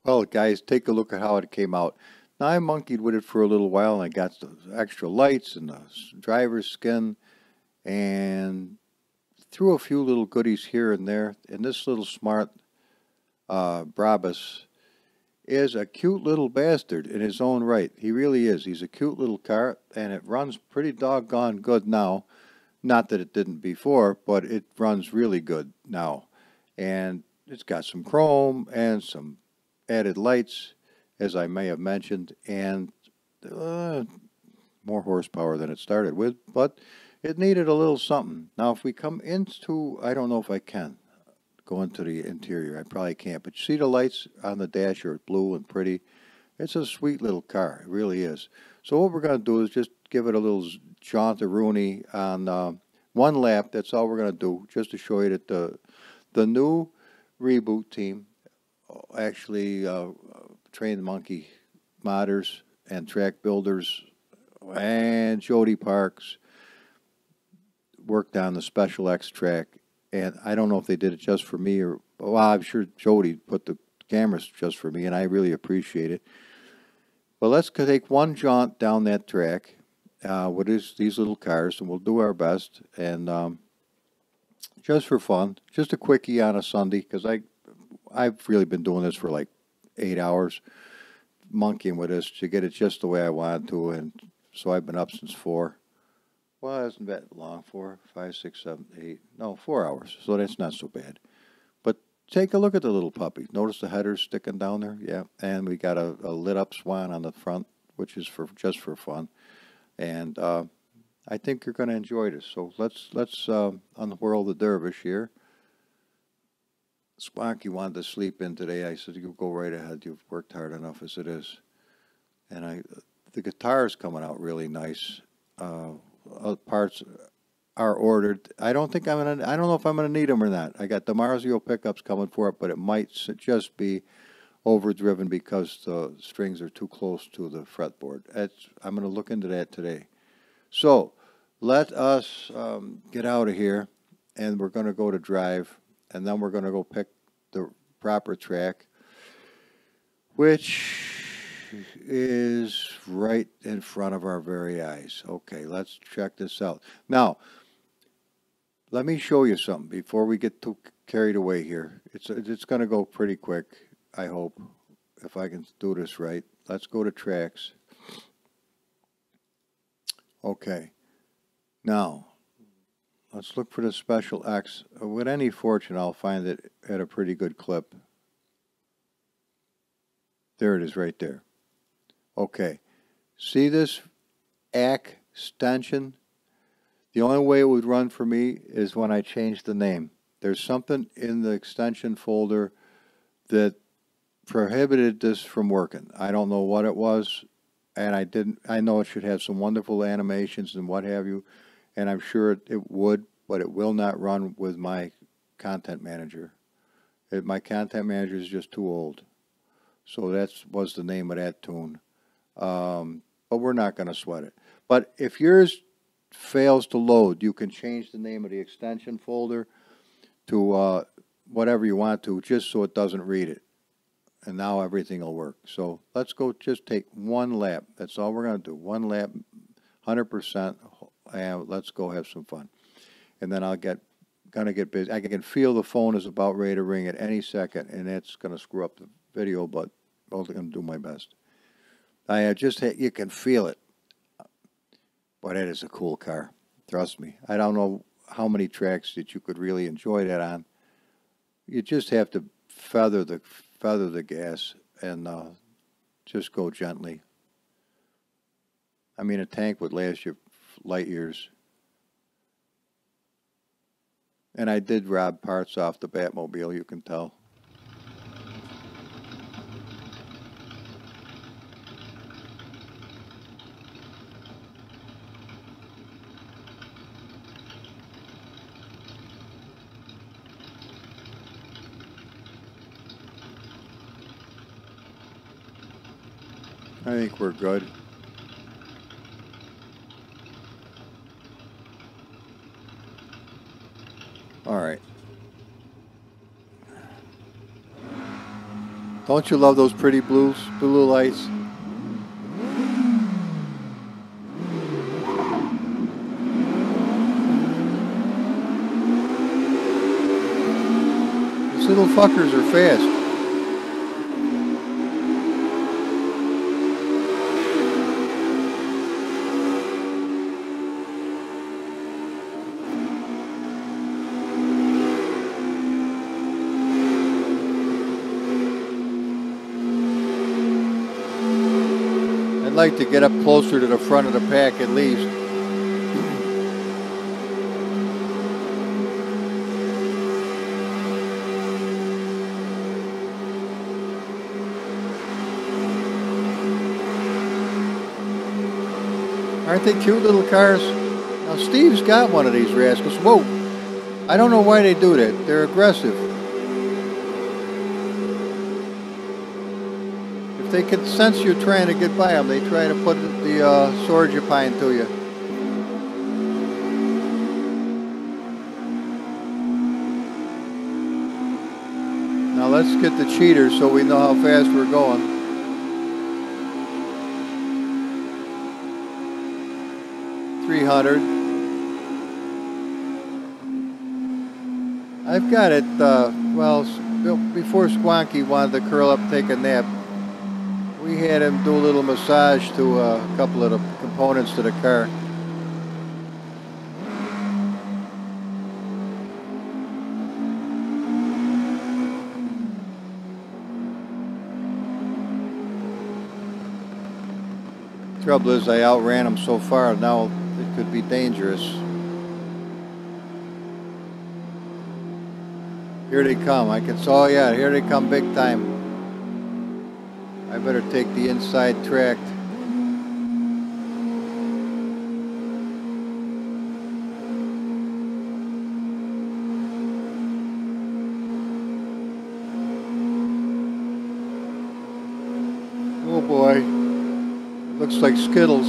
Well, guys, take a look at how it came out. Now, I monkeyed with it for a little while, and I got the extra lights and the driver's skin, and threw a few little goodies here and there. And this little smart Brabus is a cute little bastard in his own right. He really is. He's a cute little car, and it runs pretty doggone good now. Not that it didn't before, but it runs really good now. And it's got some chrome and some added lights, as I may have mentioned, and more horsepower than it started with, but it needed a little something. Now, if we come into, I don't know if I can go into the interior. I probably can't, but you see the lights on the dash are blue and pretty. It's a sweet little car. It really is. So what we're going to do is just give it a little jaunt-a-rooney on one lap. That's all we're going to do, just to show you that the new ReBoot Team actually trained monkey modders and track builders and Jody Parks worked on the Special X track. And I don't know if they did it just for me or, well, I'm sure Jody put the cameras just for me, and I really appreciate it. But let's take one jaunt down that track with these little cars, and we'll do our best. And just for fun, just a quickie on a Sunday, because I've really been doing this for like 8 hours, monkeying with this to get it just the way I wanted to, and so I've been up since 4. Well, it isn't that long, 4, 5, 6, 7, 8, no, 4 hours, so that's not so bad. But take a look at the little puppy. Notice the headers sticking down there? Yeah, and we got a lit up swan on the front, which is just for fun. And I think you're going to enjoy this. So let's unwhirl the dervish here. Squonky wanted to sleep in today. I said, you go right ahead. You've worked hard enough as it is. And the guitar is coming out really nice. Parts are ordered. I don't know if I'm gonna need them or not. I got the Marzio pickups coming for it, but it might just be overdriven because the strings are too close to the fretboard. I'm gonna look into that today. So let us get out of here, and we're gonna go to drive, and then we're gonna go pick the proper track, which is right in front of our very eyes. Okay, let's check this out. Now, let me show you something before we get too carried away here. It's going to go pretty quick, I hope, if I can do this right. Let's go to tracks. Okay, now let's look for the Special X. With any fortune, I'll find it at a pretty good clip. There it is right there. Okay, see this ACK extension? The only way it would run for me is when I change the name. There's something in the extension folder that prohibited this from working. I don't know what it was, and I know it should have some wonderful animations and what have you, and I'm sure it would, but it will not run with my content manager. My content manager is just too old. So that was the name of that tune. But we're not going to sweat it. But if yours fails to load, you can change the name of the extension folder to whatever you want to, just so it doesn't read it. And now everything will work. So let's go just take one lap. That's all we're going to do. One lap, 100%, and let's go have some fun. And then going to get busy. I can feel the phone is about ready to ring at any second, and that's going to screw up the video, but I'm going to do my best. You can feel it. Boy, that is a cool car. Trust me. I don't know how many tracks that you could really enjoy that on. You just have to feather the gas and just go gently. I mean, a tank would last you light years. And I did rob parts off the Batmobile, you can tell. I think we're good. All right. Don't you love those pretty blue lights? These little fuckers are fast. I'd like to get up closer to the front of the pack at least. Aren't they cute little cars? Now Steve's got one of these rascals. Whoa! I don't know why they do that. They're aggressive. If they can sense you're trying to get by them, they try to put the sword pine to you. Now let's get the cheaters so we know how fast we're going. I've got it, well, before Squonky wanted to curl up and take a nap, we had him do a little massage to a couple of the components to the car. Trouble is I outran him so far, now it could be dangerous. Here they come. Oh yeah, here they come big time. I better take the inside track. Oh boy, looks like Skittles.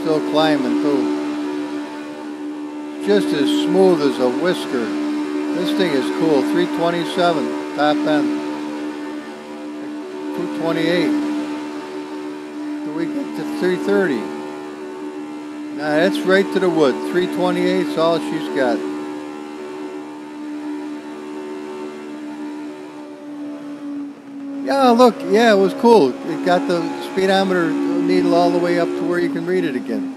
Still climbing too. Just as smooth as a whisker. This thing is cool. 327 top end. 228. Do we get to 330? Nah, that's right to the wood. 328 is all she's got. Yeah, look, yeah, it was cool. It got the speedometer needle all the way up to where you can read it again.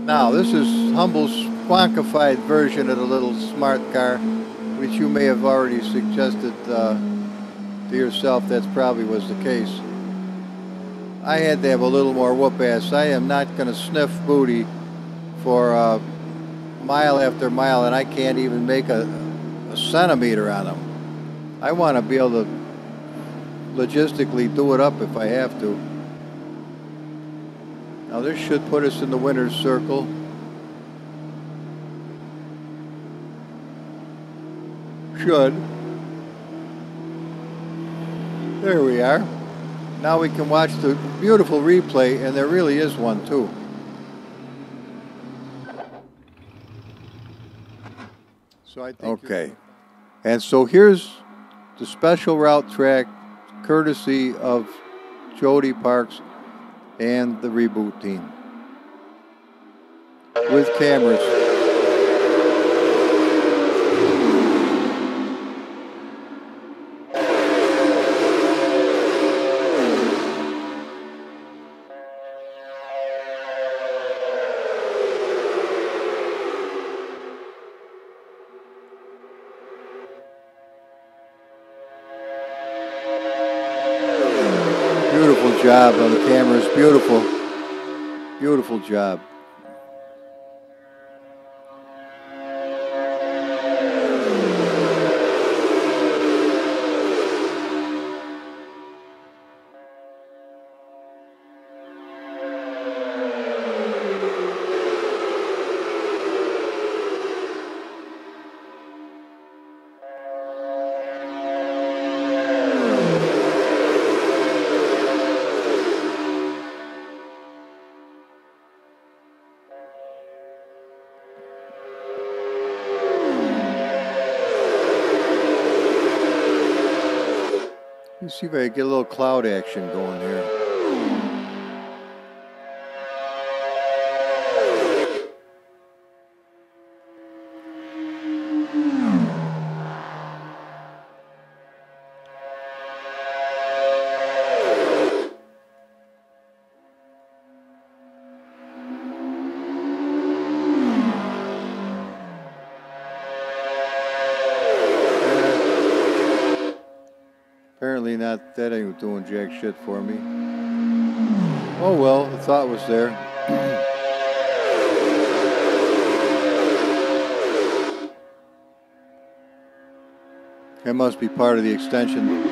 Now, this is Humble's quantified version of the little smart car, which you may have already suggested to yourself. That's probably was the case. I had to have a little more whoop ass. I am not going to sniff booty for mile after mile, and I can't even make a centimeter on them. I want to be able to logistically do it up if I have to. Now this should put us in the winner's circle. Should. There we are. Now we can watch the beautiful replay, and there really is one too. So I think okay. And so here's the special route track courtesy of Jody Parks and the ReBoot Team with cameras. Beautiful job on the cameras. Beautiful. Beautiful job. Let's see if I can get a little cloud action going here. Apparently not, that ain't doing jack shit for me. Oh well, the thought was there. That must be part of the extension.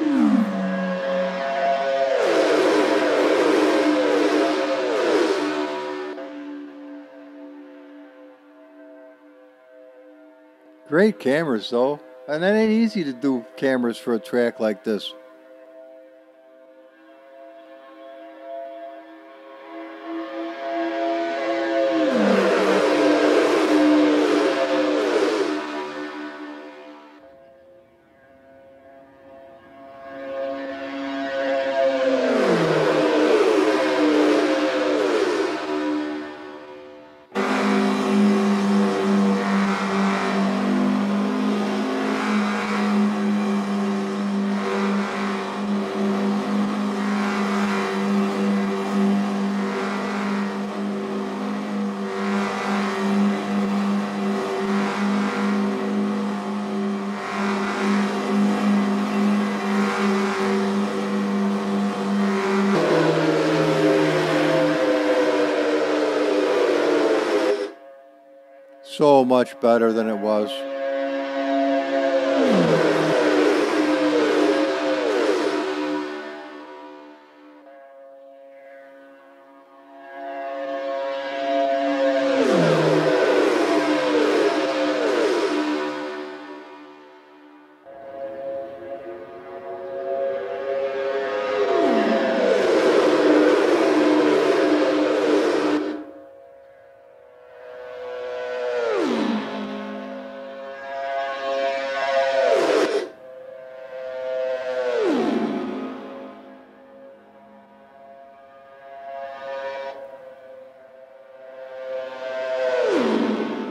Great cameras though. And that ain't easy to do cameras for a track like this. So much better than it was.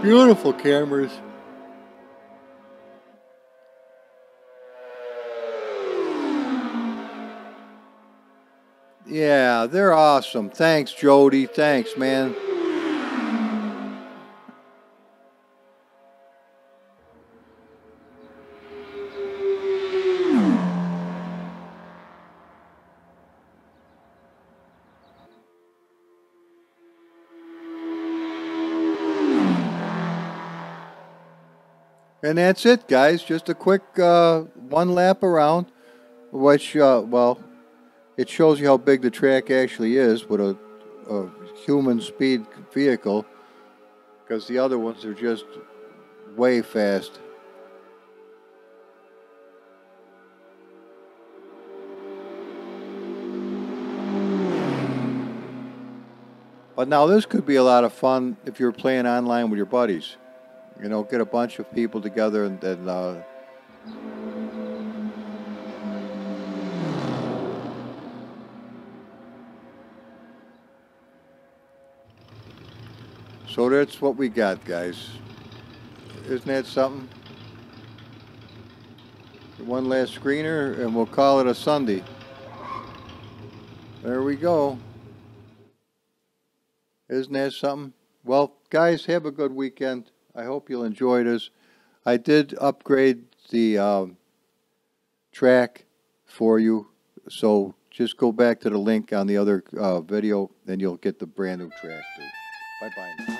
Beautiful cameras. Yeah, they're awesome. Thanks, Jody. Thanks, man. And that's it, guys. Just a quick one lap around, which, well, it shows you how big the track actually is with a human speed vehicle, because the other ones are just way fast. But now this could be a lot of fun if you're playing online with your buddies. You know, get a bunch of people together and so that's what we got, guys. Isn't that something? One last screener and we'll call it a Sunday. There we go. Isn't that something? Well, guys, have a good weekend. I hope you'll enjoy this. I did upgrade the track for you, so just go back to the link on the other video and you'll get the brand new track too. Bye-bye now.